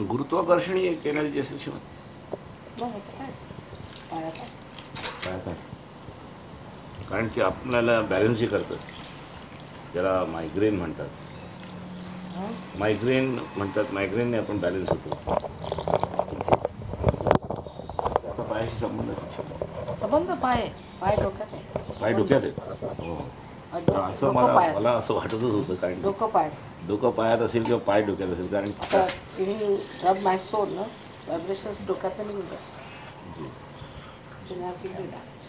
गुरुत्वाकर्षणीय येणारी जैसे शिवण बघ ह्याचं काय पायाचा पायात आहे. कारण की आपल्याला बॅलन्स जे करतं ज्याला मायग्रेन म्हणतात. हं? मायग्रेन म्हणतात, मायग्रेनने आपण बॅलन्स होतो. त्याचा पायाशी संबंध आहे. संबंध पाय डोक्यात आहे पाय संबंध डोक्यात आहेत. हो. तर असं डोकं पायात मला आहे. असं वाटतच होतं, कारण की डोकं पायात. डोकं पायात असेल किंवा पाय डोक्यात असेल, कारण आता इव्हन रब माय सोल ना व्हायब्रेशन्स डोक्यात निघून जातात. जी Then I feel relaxed.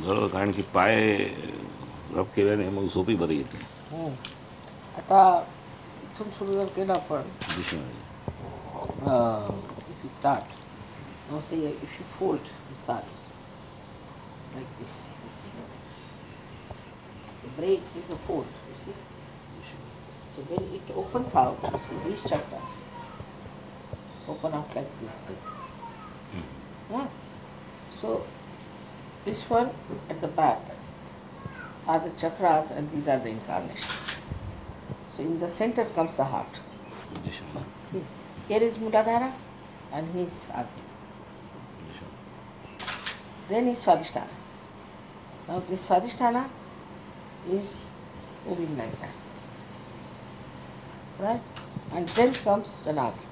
बरोबर, कारण की पाय रब केल्याने मग झोपही बरी येते. आता इथून सुरू जर केलं आपण दिशेने if you start now say if you fold the sari like this you see the braid is a fold you see so when it opens out you see these chakras open out like this see? Yeah. So this one at the back are the chakras and these are the incarnations. So in the center comes the heart. दिशेने See, here is Muladhara and he is Agni. Then is Swadhisthana. Now this Swadhisthana is moving like that. Right? And then comes the Nabi.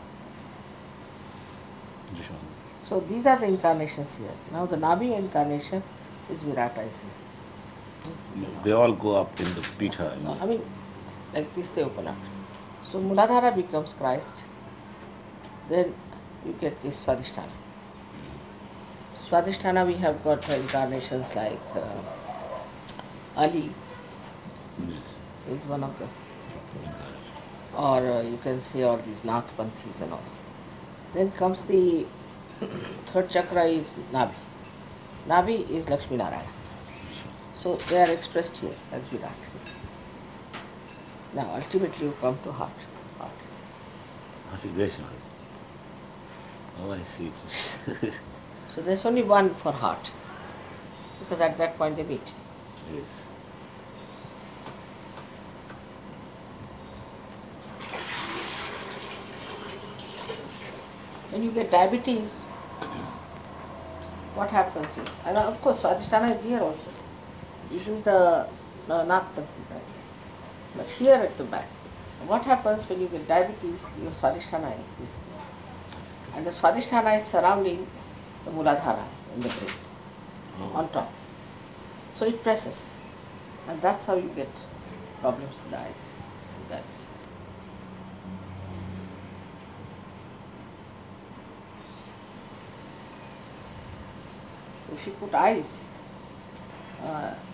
दिशेने So these are the incarnations here. Now the Nabi incarnation is Virata is here. They all go up in the Pita. No, I mean, like this they open up. So Muladhara becomes Christ. Then you get this Swadhisthana. Swadhisthana we have got incarnations like Ali Yes. is one of the things. Or you can say all these Nath Panthis and all. Then comes the third chakra is Nabi. Nabi is Lakshmi Narayana. So they are expressed here as Virat. Now ultimately you come to heart. Heart is Articulation. Oh, I see. So there's only one for heart. Because at that point they meet. Yes. When you get diabetes, what happens is, and of course Swadhisthana is here also. This is the Nagpanthi side. But here at the back, what happens when you get diabetes, your Swadhisthana is this. And the Swadhisthana is surrounding the Muladhara in the brain, on top. So it presses. And that's how you get problems in the eyes, diabetes. So if you put eyes,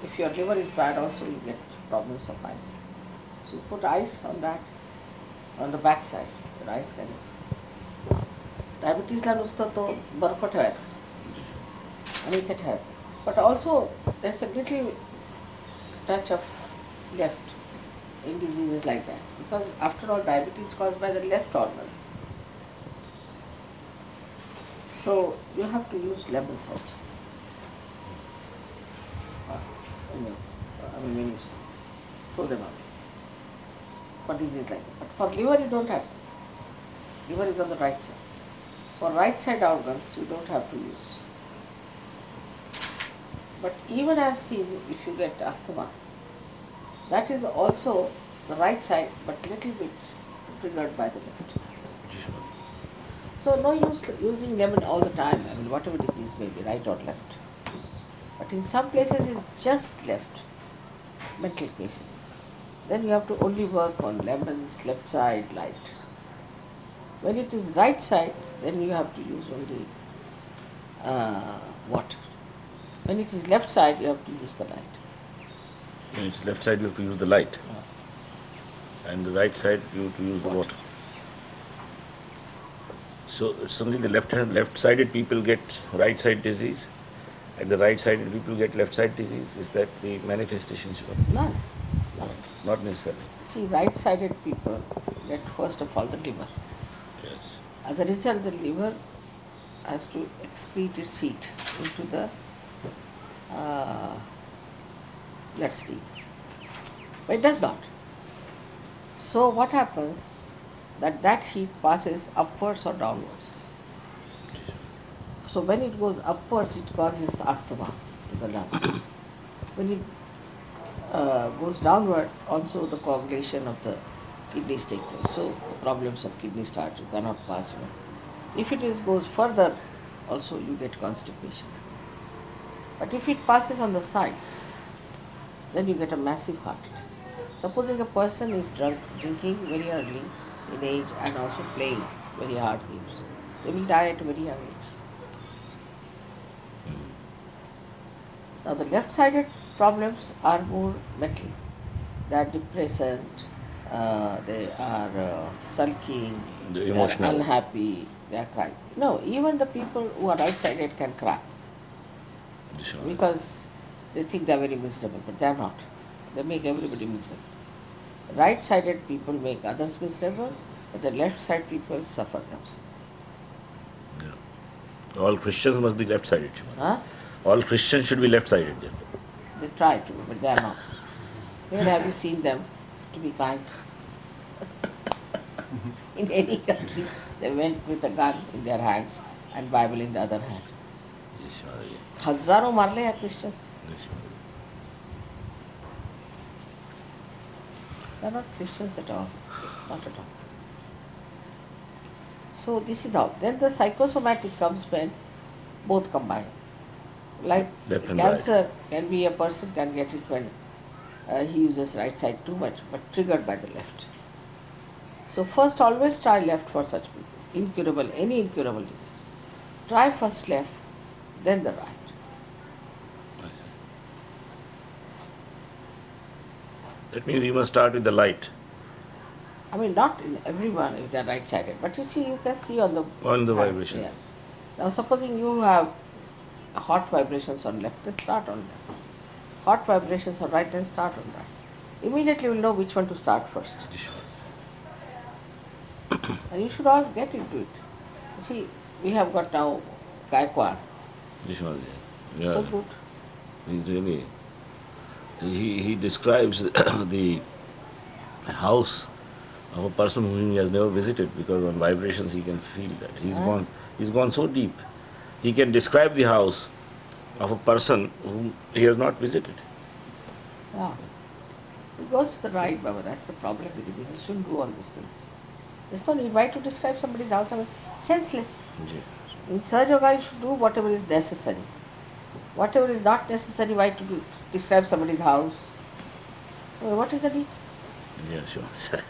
if your liver is bad also you get problems of eyes. So you put eyes on that, on the back side, your eyes can. डायबिटीजला नुसतं तो बर्फ ठेवायचा आणि इथे ठेवायचं. But also there's a little touch of left in diseases like that. Because after all diabetes is caused by the left organs. So you have to use lemons also. I mean when you throw them out. For disease like that. But for liver you don't have. Liver is on the right side. For right side organs you don't have to use. But even I have seen if you get asthma, that is also the right side but little bit triggered by the left. So no use using lemon all the time, I mean whatever disease may be, right or left. But in some places it's just left, mental cases. Then you have to only work on lemons, left side, light. When it is right side, then you have to use only water. When it is left side, you have to use the light. When it's left side, you have to use the light. And the right side, you have to use the water. So it's only the left-sided people get right side disease, and the right-sided people get left side disease. Is that the manifestation? None. Not necessarily. See, right-sided people get first of all the liver. Yes. As a result, the liver has to excrete its heat into the uh, let's sleep. But it does not. So what happens that heat passes upwards or downwards. So when it goes upwards, it causes asthma to the lungs. When it goes downward, also the coagulation of the kidneys take place. So the problems of kidney start, you cannot pass well. If it goes further, also you get constipation. But if it passes on the sides, then you get a massive heart attack. Supposing a person is drinking very early in age and also playing very hard games, they will die at a very young age. Now the left-sided problems are more mental. They are depressant, they are sulking, The they are emotional. unhappy, they are crying. No, even the people who are right-sided can cry because they think they are very miserable, but they are not. They make everybody miserable. Right-sided people make others miserable, but the left-side people suffer themselves. Yeah. All Christians must be left-sided. Huh? All Christians should be left-sided. They try to, but they are not. Where have you seen them to be kind? In any country, they went with a gun in their hands and Bible in the other hand. Yes, Motherji. हजारों मार ले Christians. Yes, Motherji. They are not Christians at all. Not at all. So this is how. Then the psychosomatic comes when both combine. Like Left and cancer can be a person can get it when he uses right side too much, but triggered by the left. So first always try left for such people. Incurable, any incurable disease. Try first left, then the right. I see. That means we must start with the light. I mean, not in everyone if they are right-sided, but you see, you can see on the hands, Vibration. Yes. Now, supposing you have hot vibrations on left, then start on left. Hot vibrations on right, then start on right. Immediately, you will know which one to start first, and you should all get into it. You see, we have got now Gaikwad, Yes, Motherji. so Yeah. good. He's really. He describes the house of a person whom he has never visited because on vibrations he can feel that. He's gone so deep. He can describe the house of a person whom he has not visited. Yeah. It goes to the right, Baba. That's the problem with it. You shouldn't do all these things. There's no need. Why to describe somebody's house? I mean, senseless. In Sahaja Yoga, you should do whatever is necessary. Whatever is not necessary, why to describe somebody's house? Well, what is the need? Yeah, sure.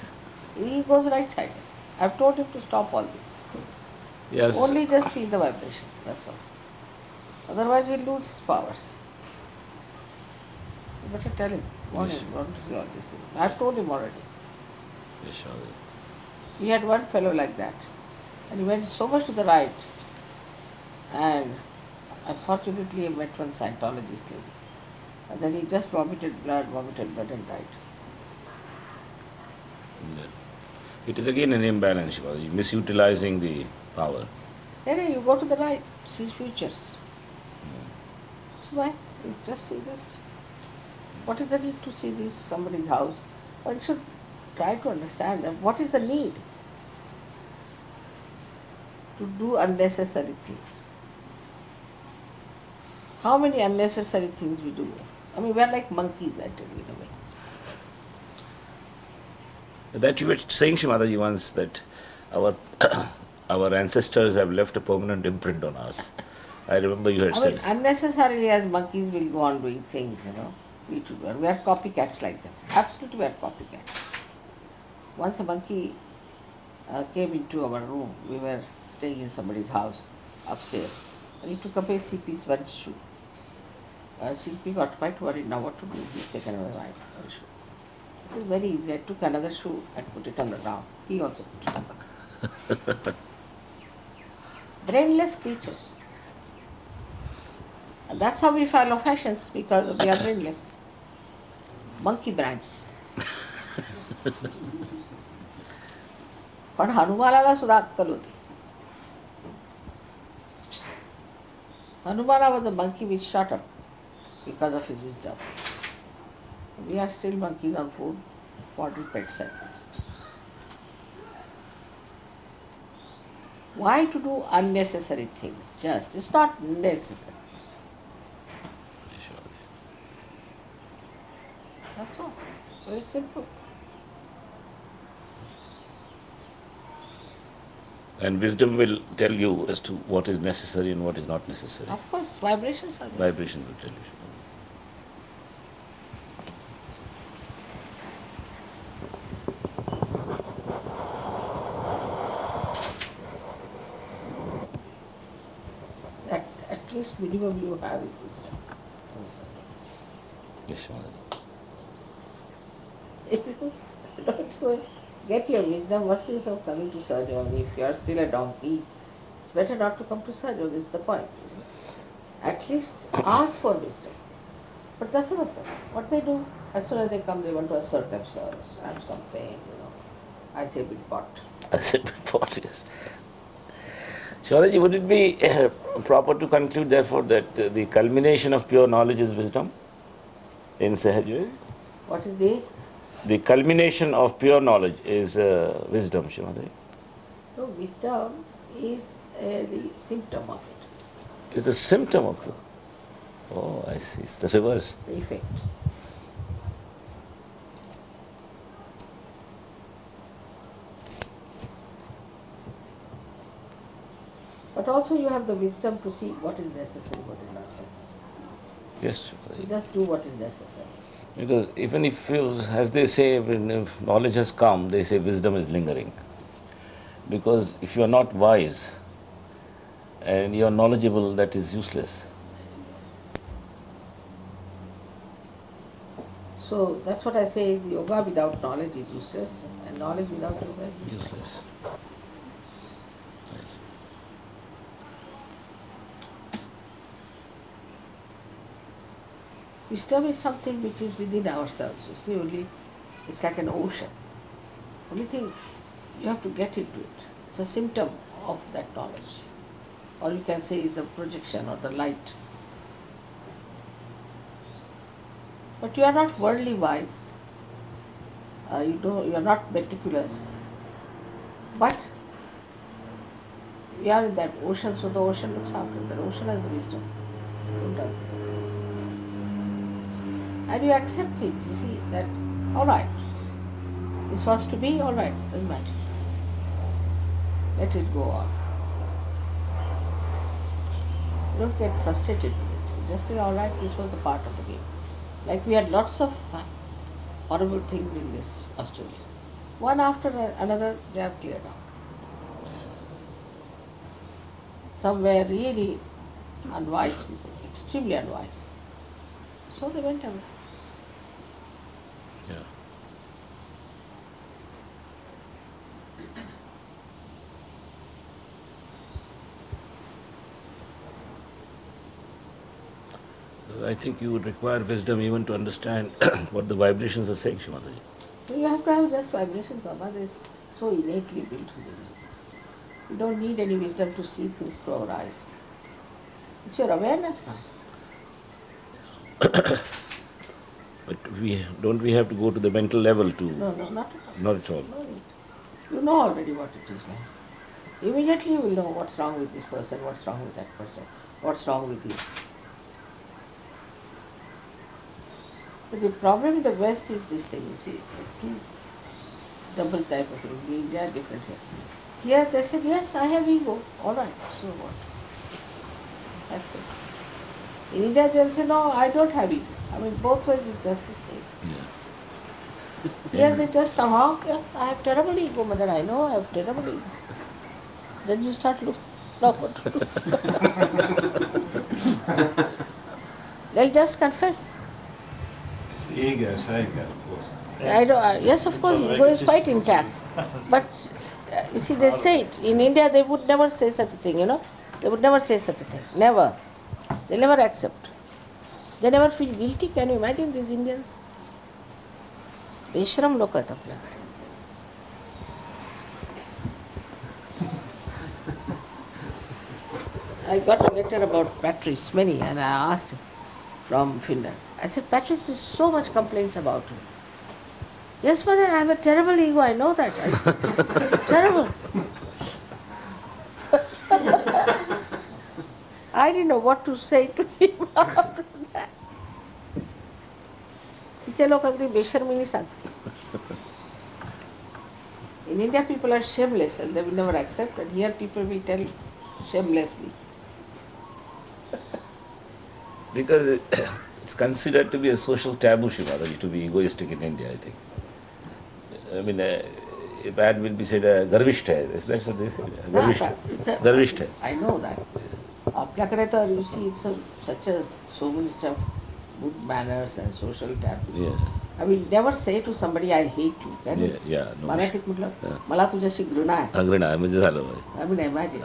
He goes right side. I've told him to stop all this. Yes. Only just feel the vibration. That's all. Otherwise, he'll lose his powers. You better tell him. Warn Yes. him not to see all these things. I've told him already. Yes, sure. He had one fellow like that. And he went so much to the right. And unfortunately, he met one Scientologist lady. And then he just vomited blood and died. Yeah. It is again an imbalance, Shivaji, misutilizing the power. Hey, you go to the right, see futures. So why? You just see this. What is the need to see this somebody's house? One should try to understand that what is the need to do unnecessary things. How many unnecessary things we do? I mean, we are like monkeys, I tell you, in a way. That you were saying, Shimadaji, once that our our ancestors have left a permanent imprint on us. I remember you had I mean, said. unnecessarily as monkeys will go on doing things, We too are. We are copycats like them. Absolutely, we are copycats. Once a monkey came into our room. We were staying in somebody's house upstairs. And he took away CP's one shoe. CP got quite worried now what to do. He's taken away my one shoe. This is very easy. I took another shoe and put it on the ground. He also put it on the ground. Brainless creatures. And that's how we follow fashions because we are brainless. Monkey brands. पण हनुमानाला सुद्धा अक्कल होती. Hanumana was a monkey with shot up. because of his wisdom. We are still monkeys on food, model pets, I think. Why to do unnecessary things? Just, it's not necessary. Sure. That's all. Very simple. And wisdom will tell you as to what is necessary and what is not necessary. Of course, vibrations are there. Vibration will tell you. At least minimum you have is wisdom. Yes, Mother. If you don't go get your wisdom, what's the use of coming to Sahaja? If you are still a donkey, it's better not to come to Sahaja, is the point. At least ask for wisdom. But that's not what they do. As soon as they come, they want to assert themselves. I'm something. I say big pot. I said before, yes. Shwaraji, would it be proper to conclude, therefore, that the culmination of pure knowledge is wisdom in Sahaj? What is the? The culmination of pure knowledge is wisdom, Shrimati. No, wisdom is the symptom of it. It's a symptom of the. Oh, I see. It's the reverse. The effect. But also you have the wisdom to see what is necessary, what is not necessary. Yes. You just do what is necessary. Because even if, as they say, when knowledge has come, they say wisdom is lingering. Because if you are not wise and you are knowledgeable, that is useless. So that's what I say, yoga without knowledge is useless, and knowledge without yoga is useless. Useless. Wisdom is something which is within ourselves. You see, only it's like an ocean. Only thing you have to get into it. It's a symptom of that knowledge. Or you can say it's the projection or the light. But you are not worldly wise. You are not meticulous. But we are in that ocean, so the ocean looks after that. The ocean has the wisdom. And you accept things, you see, that, all right, this was to be, all right, doesn't matter. Let it go on. You don't get frustrated with it. You just say, all right, this was the part of the game. Like we had lots of horrible things in this Australia. One after another, they are cleared out. Some were really unwise people, extremely unwise. So they went away. Yeah. I think you would require wisdom even to understand what the vibrations are saying, Shimataji. You have to have just vibrations, Baba. It's so innately built within you. You don't need any wisdom to see things through our eyes. It's your awareness now. But we have to go to the mental level to. No, not at all. Not at all. No need. You know already what it is now. Immediately you will know what's wrong with this person, what's wrong with that person, what's wrong with you. But the problem in the West is this thing, you see, two double type of thing. In India, different here. Here they said, yes, I have ego. All right, so what? That's it. In India, they'll say, no, I don't have ego. I mean, both ways is just the same. Yeah. Here they just come out, yes, I have terrible ego, mother, I know I have terrible ego. Then you start looking, no, what to do. They'll just confess. It's the ego saying that, of course. Yes, of course, ego is quite intact. But you see, they say it. In India, they would never say such a thing, They would never say such a thing. Never. They never accept. They never feel guilty. Can you imagine these Indians? बेशरम लोग आहेत आपल्याकडे. I got a letter about batteries, many, and I asked from Finland. I said, Patrice, there's so much complaints about you. Yes, mother, I have a terrible ego, I know that. Terrible. I didn't know what to say to him after that. इथे लोक अगदी बेशर्मीने सांगतात. In India, people are shameless and they will never accept, and here people will tell shamelessly. Because it's considered to be a social taboo, Shivadaji, to be egoistic in India, I think. I mean, a man will be said, garvisht hai. That's what they say. Garvisht hai. I know that. आपल्याकडे तर you see it's such a so much of good manners and social taboo. Yeah. I will never say to somebody I hate you. Can you? Yeah, no. मराठीत म्हटलं मला तुझ्याशी घृणा आहे. Agrina, म्हणजे झालं भाई. I mean, imagine.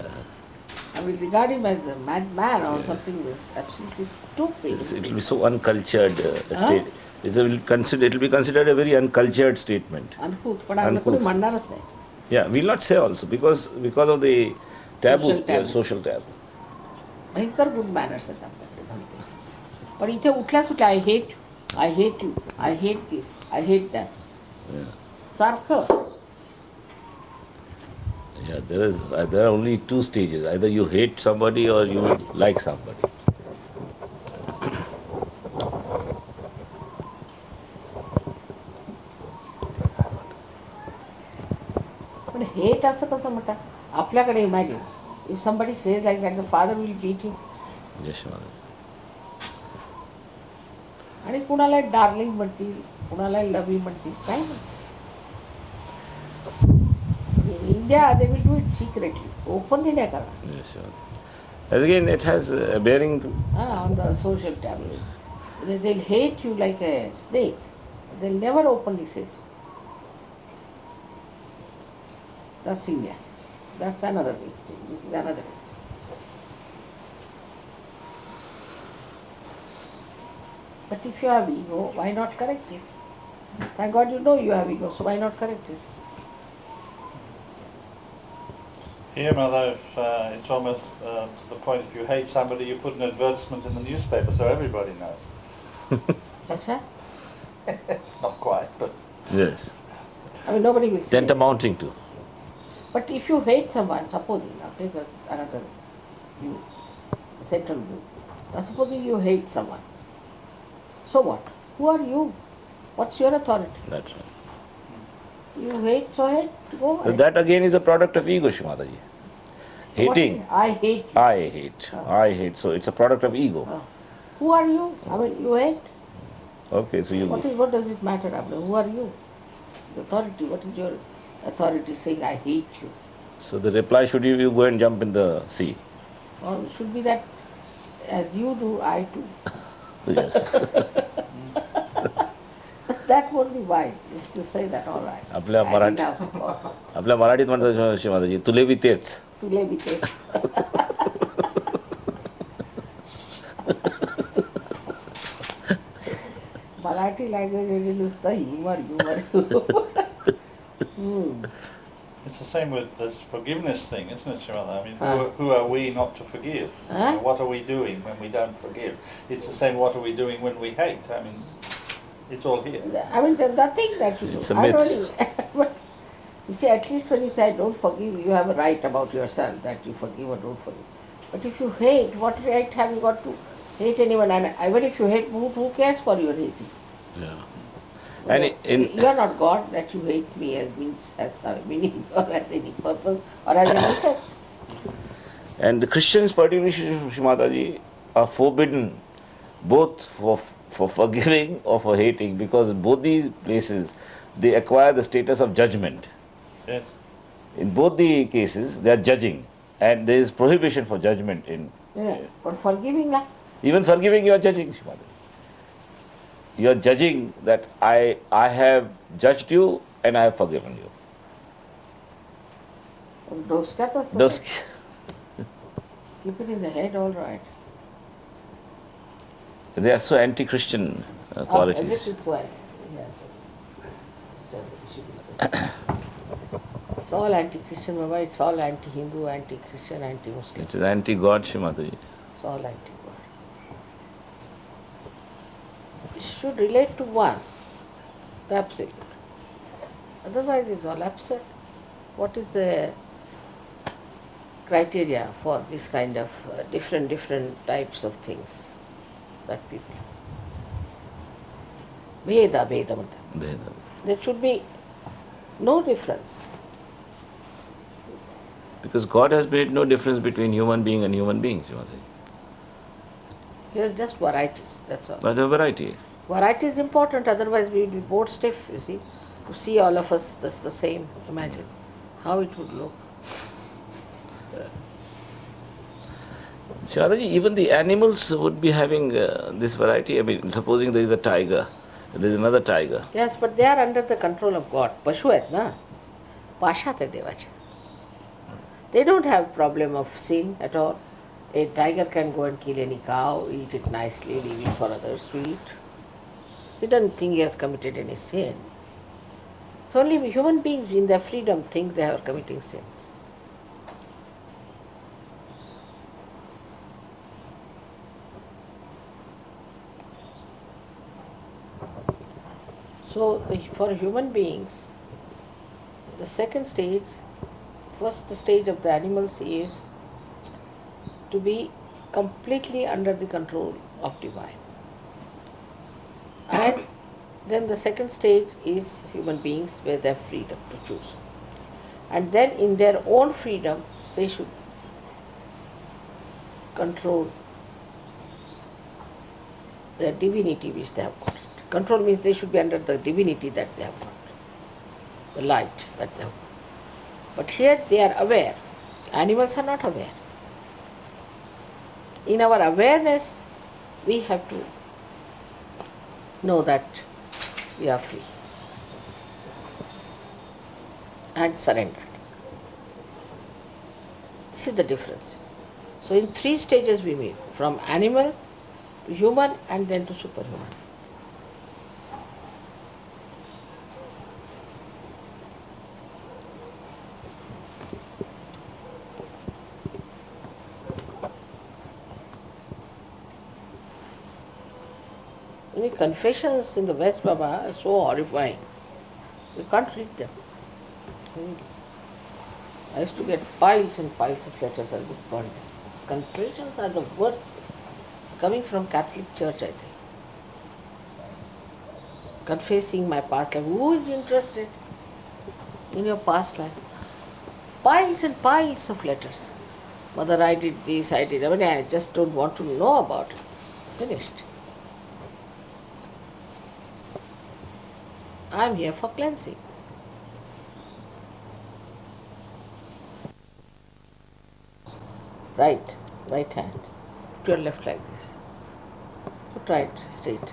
I will regard him as a madman or something that's absolutely stupid. It will be so uncultured state. It will be considered a very uncultured statement. Uncouth, पण आपलं कोणी म्हणणारच नाही. Yeah, we'll not say also because of the taboo, Social taboo. social taboo. भयंकर good manners आहेत आपल्याकडे भलते. पण इथे उठल्या सुटल्या I hate you, I hate this, I hate that. Yeah. सारखं. Yeah, there are only two stages. Either you hate somebody or you like somebody. पण hate असं कसं म्हणतात आपल्याकडे imagine if somebody says like that the father will beat him. Yes, Mother. आणि कुणाला darling म्हणतील, कुणाला लव यू म्हणतील, काय म्हणतील. India they will do it secretly, openly नाही करणार. Yes, Mother. As again, it has a bearing. On the social taboos. They'll hate you like a snake. They'll never openly say so. That's India. That's another big state. This is another. But if you have ego, why not correct it? Thank God you know you have ego, so why not correct it? Here, Mother, it's almost to the point if you hate somebody, you put an advertisement in the newspaper so everybody knows. That's right. It's not quite, but Yes. I mean, nobody will say it. Tantamounting to. But if you hate someone, supposing, now take another view, a central view. Now supposing you hate someone, so what? Who are you? What's your authority? That's right. You hate, so hate, go ahead. That again is a product of ego, Shimadaji. Hating. What? I hate you. I hate. So it's a product of ego. Who are you? I mean, you hate. Okay, so you. What does it matter? I mean, who are you? The authority. What is your authority saying I hate you? So the reply should be you go and jump in the sea. Or it should be that as you do, I do. Yes. That won't be wise, is to say that all right. आपल्या I Marathi did have- आपल्या मराठीत म्हणतात शिवाजी तुले B तेच. तुले B ते. Marathi language म्हणजे नुसतं humour. it's the same with this forgiveness thing, isn't it, Shimala? I mean, Ah. who are we not to forgive? You know, what are we doing when we don't forgive? It's the same, what are we doing when we hate? I mean, it's all here. I mean, there's nothing that you do. It's a I myth. don't even- but you see, at least when you say I don't forgive, you have a right about yourself that you forgive or don't forgive. But if you hate, what right have you got to hate anyone? And even if you hate, who cares for your hating? Yeah. And You are not God that you hate me as some meaning or as any purpose or as any effect. And the Christians, particularly Shimadaji, are forbidden both for forgiving or for hating, because both these places they acquire the status of judgment. Yes. In both the cases, they are judging, and there is prohibition for judgment in. Yeah. But forgiving, lah. Even forgiving, you are judging, Shimadaji. You are judging that I have judged you and I have forgiven you. डोसक्यात असतं Those, ते. Keep it in the head, all right. they are so anti-Christian qualities. This is why. Yeah. It's all anti-Christian, Baba. It's all anti-Hindu, anti-Christian, anti-Muslim. It is anti-God, Shimadaji. It's all anti-God. should relate to one, the absolute. Otherwise it's all absurd. What is the criteria for this kind of different types of things that people? Bheda. Bheda. There should be no difference. Because God has made no difference between human being and human beings, Srimati. Here's just varieties, that's all. But a variety. Variety is important, otherwise we will be bored stiff, you see. To see all of us that's the same, imagine how it would look. Srimati, even the animals would be having this variety. I mean, supposing there is a tiger, there is another tiger. Yes, but they are under the control of God. Pashu आहेत ना, पाशात आहे देवाच्या. They don't have problem of sin at all. A tiger can go and kill any cow, eat it nicely, leave it for others to eat. He doesn't think he has committed any sin. It's only human beings in their freedom think they are committing sins. So for human beings, the second stage, first stage of the animals is to be completely under the control of divine. And then the second stage is human beings where they have freedom to choose. And then in their own freedom, they should control the divinity which they have got. Control means they should be under the divinity that they have got, the light that they have got. But here they are aware. Animals are not aware. In our awareness, we have to know that we are free and surrendered. This is the differences. So in 3 stages we meet, from animal to human and then to superhuman. Any confessions in the West, Baba, are so horrifying. You can't read them. I used to get piles and piles of letters I would burn them. Confessions are the worst. It's coming from Catholic Church, I think. Confessing my past life. Who is interested in your past life? Piles and piles of letters. Mother, I did this, I did. I mean, I just don't want to know about it. Finished. I am here for cleansing. Right hand. Put your left like this. Put right straight.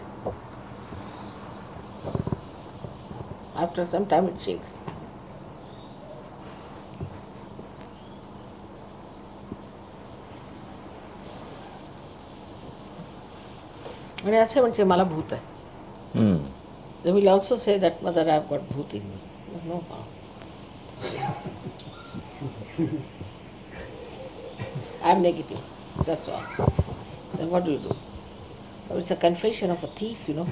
After some time it shakes. And I say, "Mala bhoot hai." They will also say that, Mother, I have got bhoot in me. No harm. I am negative. That's all. Then what do you do? So it's a confession of a thief, you know.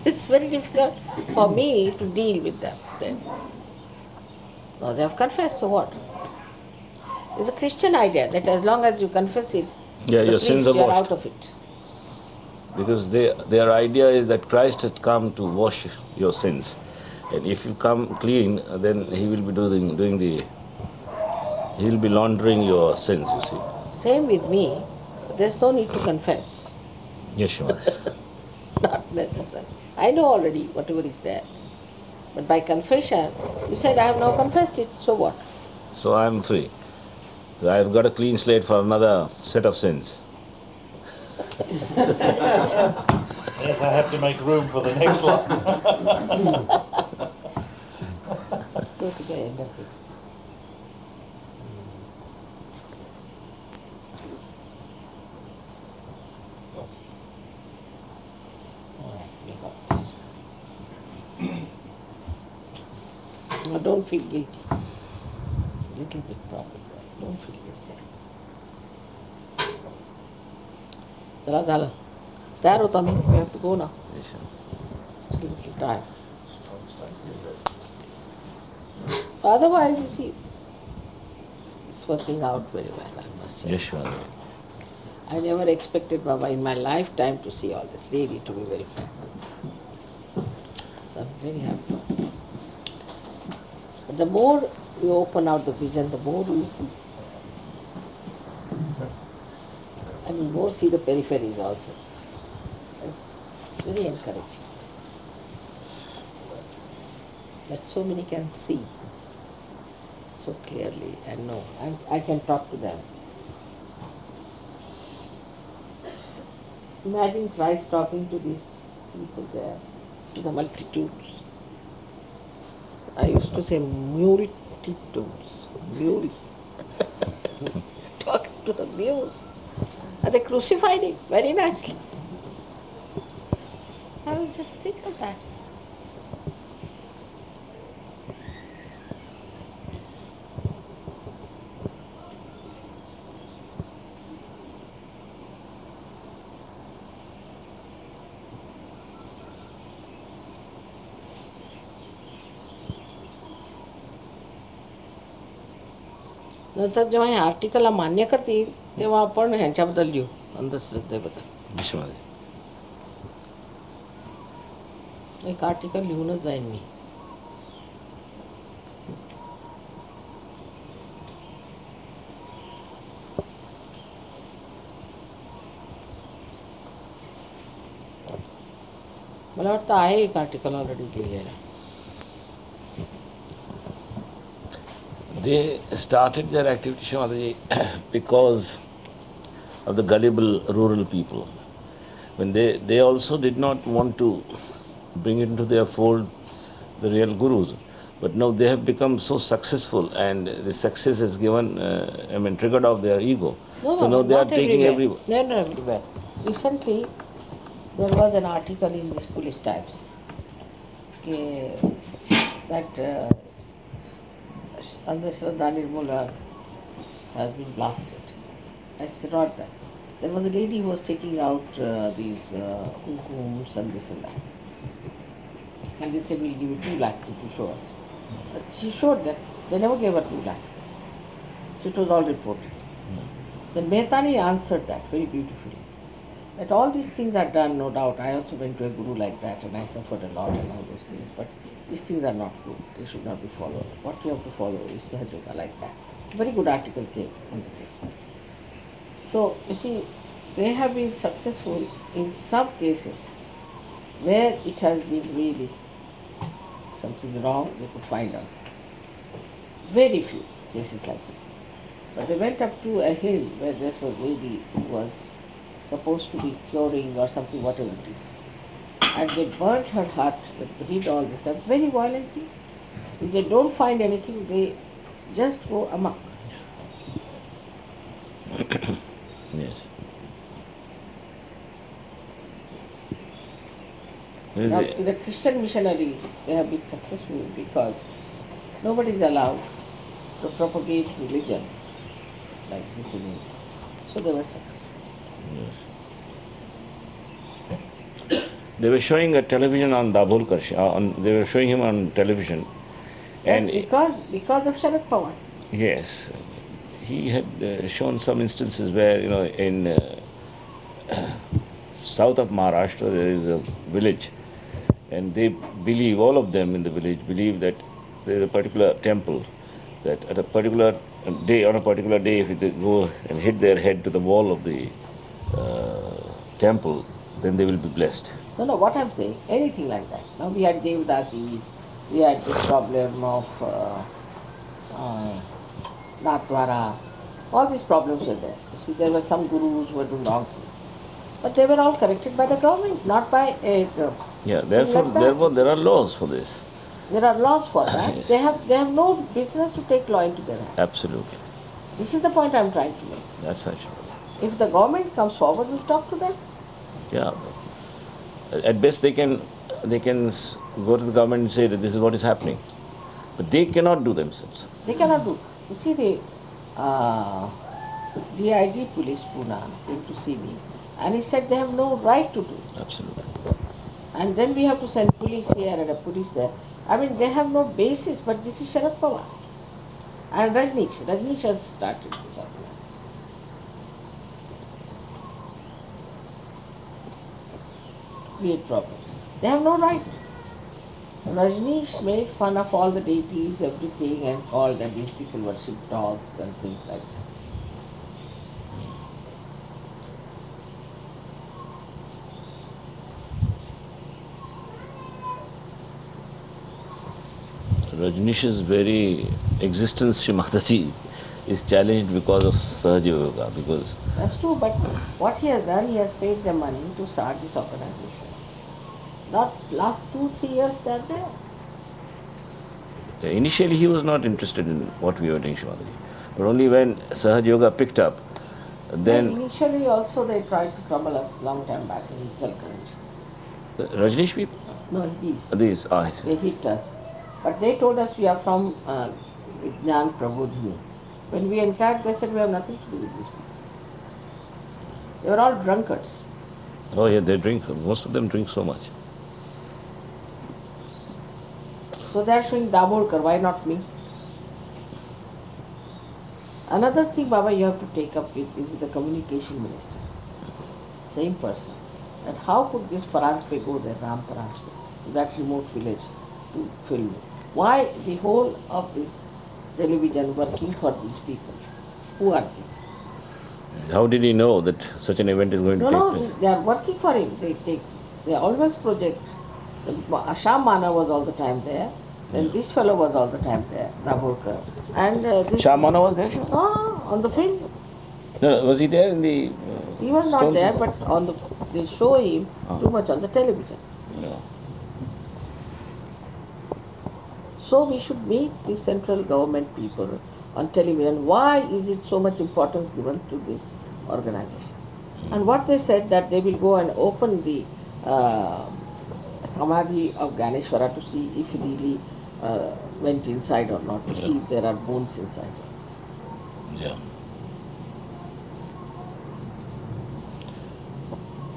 It's very difficult for me to deal with them then. Now they have confessed, so what? It's a Christian idea that as long as you confess it, Your sins are you are washed. out of it. Because their idea is that Christ had come to wash your sins. And if you come clean, then he will be he will be laundering your sins, you see. Same with me. There's no need to confess. Yes, sure. Not necessary. I know already whatever is there. But by confession, you said, I have now confessed it, so what? So I am free. So I have got a clean slate for another set of sins. Yes, I have to make room for the next one. Go to the end of it. Now don't feel guilty. It's a little bit problem there. Don't feel guilty. चला झालं Tayar ho Tami, we have to go now. Yes, sir. Still a little time. Otherwise, you see, it's working out very well, I must say. Yes, sure. I never expected, Baba, in my lifetime to see all this, really, to be very frank. So I'm very happy. But the more you open out the vision, the more you see. And you more see the peripheries also. It's very encouraging. That so many can see so clearly and know. And I can talk to them. Imagine Christ talking to these people there, to the multitudes. I used to say multitudes, mules. Talking to the mules. And they crucified him very nicely. I will just think of that. नंतर जेव्हा हे article मान्य करतील तेव्हा आपण ह्यांच्याबद्दल लिहू अंधश्रद्धेबद्दल विश्वनाथ. एक article लिहूनच जाईन मी मला वाटतं आहे एक आर्टिकल ऑलरेडी लिहिलेलं They started their activity, Shimadaji, because of the gullible rural people. When they also did not want to bring into their fold the real gurus. But now they have become so successful, and the success has given, triggered off their ego. So now they are taking everywhere. No, everywhere. Recently, there was an article in this Police Times that Andhashraddha Nirmula has been blasted. I wrote that. There was a lady who was taking out these kumkums and this and that. And they said, we'll give you 2 lakhs if you show us. But she showed that. They never gave her 2 lakhs. So it was all reported. Then Mehtani answered that very beautifully. That all these things are done, no doubt. I also went to a guru like that and I suffered a lot and all those things. But these things are not good. They should not be followed. What you have to follow is Sahaja Yoga like that. Very good article came in the thing. So, you see, they have been successful in some cases where it has been really something wrong, they could find out. Very few cases like that. But they went up to a hill where there was a lady who was supposed to be curing or something, whatever it is. And they burnt her hut, they did all this stuff very violently. If they don't find anything, they just go amok. Yes. Now, the Christian missionaries, they have been successful because nobody is allowed to propagate religion like this in India. So they were successful. Yes. They were showing a television on Dabholkar. They were showing him on television. Yes, because of Sharad Pawar. Yes. He had shown some instances where, in south of Maharashtra there is a village, and they believe, all of them in the village believe that there is a particular temple that at a particular day, on a particular day, if they go and hit their head to the wall of the temple, then they will be blessed. No, what I'm saying, anything like that. Now we had Devdasis, we had this problem of Natwara, all these problems were there. You see, there were some gurus who were doing wrong things. But they were all corrected by the government, not by a... Yeah, therefore there are laws for this. There are laws for that. Yes. They have no business to take law into their hands. Absolutely. This is the point I'm trying to make. That's right. If the government comes forward, we'll talk to them. Yeah. At best they can go to the government and say that this is what is happening. But they cannot do themselves. They cannot do. You see, the DIG police Pune came to see me. And he said they have no right to do it. Absolutely. And then we have to send police here and a police there. I mean, they have no basis, but this is Sharad Pawar. And Rajneesh. Rajneesh has started this organization. Create problems. They have no right. Rajneesh made fun of all the deities, everything, and called that these people worship dogs and things like that. Rajnish's very existence, Shrimataji, is challenged because of Sahaja Yoga. Because That's true, but what he has done, he has paid them money to start this organization. Not last 2-3 years they are there. initially he was not interested in what we were doing, Shrimataji. But only when Sahaja Yoga picked up, And then initially also they tried to trouble us long time back in Jalkand. Rajnish people, No, these. I see. They hit us. But they told us we are from Jnana Prabodhini. When we inquired, they said we have nothing to do with these people. They were all drunkards. Oh yeah, they drink. Most of them drink so much. So they are showing Daborkar, why not me? Another thing, Baba, you have to take up with is with the communication minister. Same person. That how could this Paranspe go there, Ram Paranspe, to that remote village to film? Why the whole of this television working for these people? Who are they? How did he know that such an event is going to No, take no, place? they are working for him. They always project. Asham Mana was all the time there. Then this fellow was all the time there, Daborkar. And this. Shamana was there, Shiva? On the film. No, was he there in the? He was not Stones? there, but they show him too much on the television. No. So we should meet the central government people on television. Why is it so much importance given to this organization? And what they said that they will go and open the Samadhi of Ganeshwara to see if he really went inside or not, to see if there are bones inside. Yeah.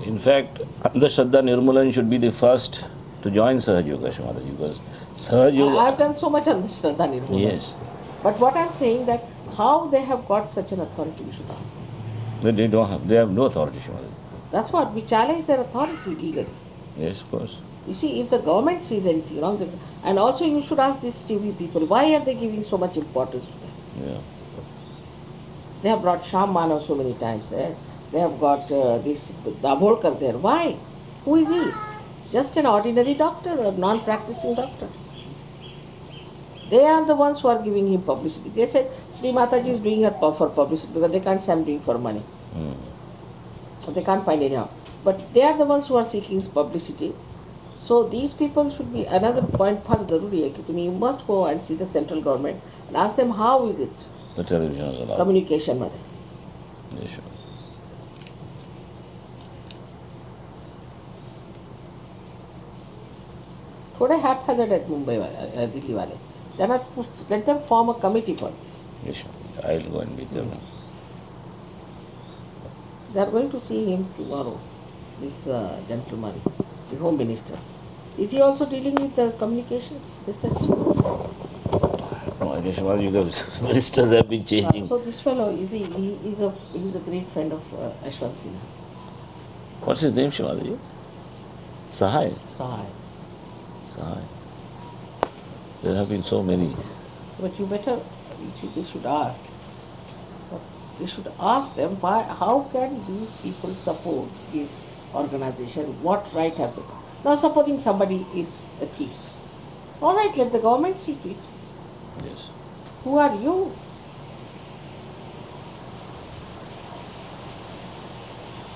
In fact, Andhashraddha Nirmulan should be the first to join Sahaja Yoga, Shrimataji, because Sahaja Yoga. I have done so much on this Shraddha Nirmala. Yes. But what I am saying that how they have got such an authority, we should ask. They don't have. They have no authority, Shrimataji. That's what we challenge their authority legally. Yes, of course. You see, if the government sees anything wrong, and also you should ask these TV people, why are they giving so much importance to them? Yeah. They have brought Sham Manav so many times there. They have got this Daborkar there. Why? Who is he? Just an ordinary doctor or non-practicing doctor. They are the ones who are giving him publicity. They said Sri Mataji is doing her for publicity because they can't say I'm doing for money. So they can't find any out. But they are the ones who are seeking publicity. So these people should be another point for Zaruri hai ki to me. You must go and see the central government and ask them how is it The television is allowed. communication मध्ये. Yes, sure. थोड़े haphazard आहेत मुंबई वाले दिल्ली वाले. They are not, let them form a committee for this. Yes, sure. I'll go and meet them. They are going to see him tomorrow, this gentleman, the Home Minister. Is he also dealing with the communications research? No idea, Shrimataji, the ministers have been changing. So this fellow, he's a great friend of Ashwant Sinha. What's his name, Shrimataji? Sahai. Sahai. Sahai. There have been so many. But you better, they should ask. They should ask them why, how can these people support this organization? What right have they got? Now supposing somebody is a thief. All right, let the government see to it. Yes. Who are you?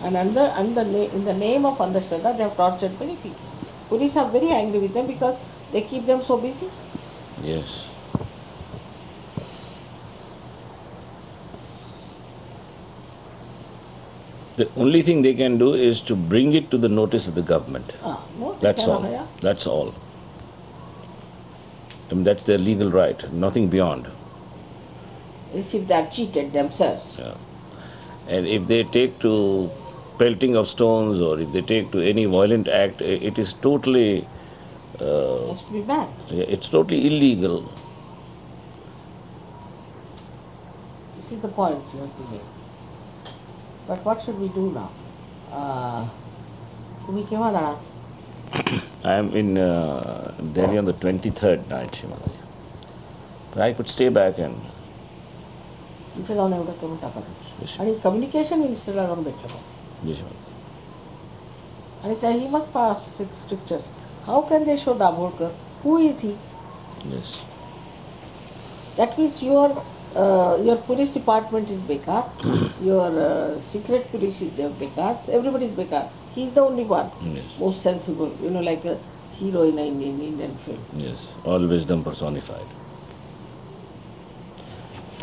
And in the name of Andhashraddha, they have tortured many people. Police are very angry with them because they keep them so busy. Yes. The only thing they can do is to bring it to the notice of the government. No, they That's cannot, all. yeah. That's all. I mean, that's their legal right, nothing beyond. As if they are cheated themselves. Yeah. And if they take to pelting of stones or if they take to any violent act, it is totally, Has to be banned. it's totally illegal. This is the point you have to make. But what should we do now? তুমি কেমন দাঁড়া? I am in Delhi on the 23rd night, Shimalaya. But I could stay back and 이틀 안에 우리가 কেমন টাকা দিচ্ছি? Yes. 아니 communication minister on better. yes, Shimalaya. And he must pass 6 strictures. How can they show Dabholkar? Who is he? Yes. That means your police department is bekar, your secret police is there bekar, everybody is bekar. He is the only one, Yes. most sensible, like a hero in an Indian film. Yes. All wisdom personified.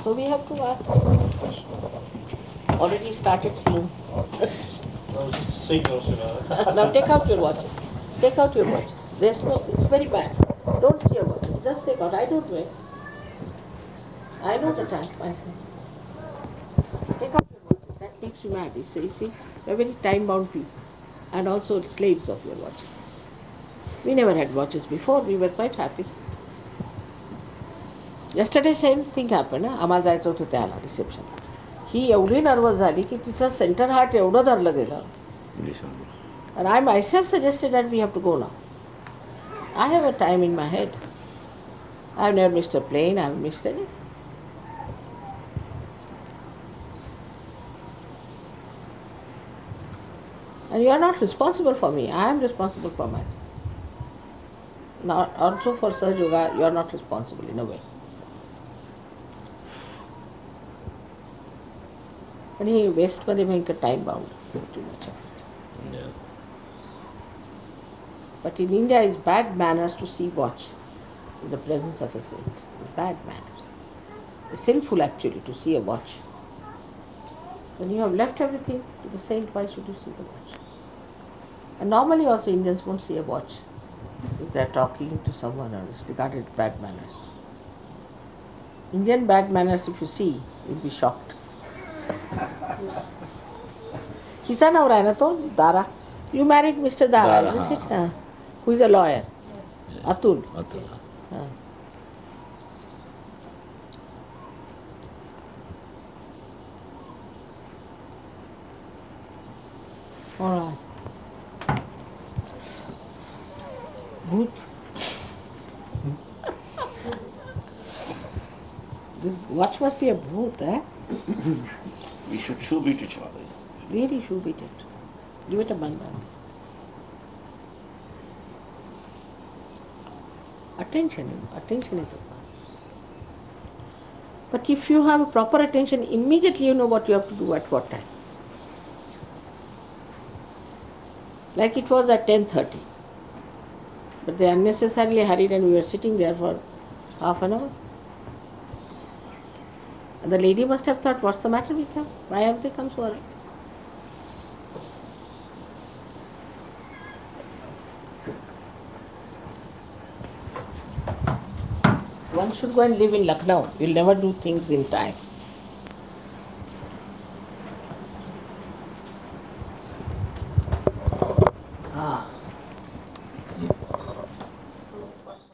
So we have to ask a question. Already started seeing. Those signals, you know. Now take out your watches. Take out your watches. It's very bad. Don't see your watches. Just take out. I don't wear. I know the time myself. Take out your watches. That makes you mad. You see, we're very time-bound people. And also slaves of your watches. We never had watches before. We were quite happy. Yesterday same thing happened. आम्हाला जायचं होतं त्याला reception. ही एवढी nervous झाली की तिचं centre heart एवढं धरलं गेलं. Yes, Shimalaya. And I myself suggested that we have to go now. I have a time in my head. I have never missed a plane, I have missed anything. And you are not responsible for me, I am responsible for myself. Now, also for Sahaj Yoga, you are not responsible in a way. And he waste मध्ये भयंकर time bound too much of it. Yeah. But in India, it's bad manners to see watch in the presence of a saint. It's bad manners. It's sinful actually to see a watch. When you have left everything to the saint, why should you see the watch? And normally also Indians won't see a watch if they are talking to someone or it's regarded bad manners. Indian bad manners, if you see, you'll be shocked. हिचा नवरा आहे ना तो Dara. You married Mr. Dara, Dara, isn't it? हाँ. Who is a lawyer? Atul. Atala. हाँ. All right. Bhoot. This watch must be a bhoot, eh? We should shoot it, Shimalaya. Really should beat it. Give it a bandana. Attention is the point. But if you have a proper attention, immediately you know what you have to do at what time. Like it was at 10:30. But they unnecessarily hurried and we were sitting there for half an hour. And the lady must have thought, what's the matter with them? Why have they come so early? One should go and live in Lucknow. You'll never do things in time.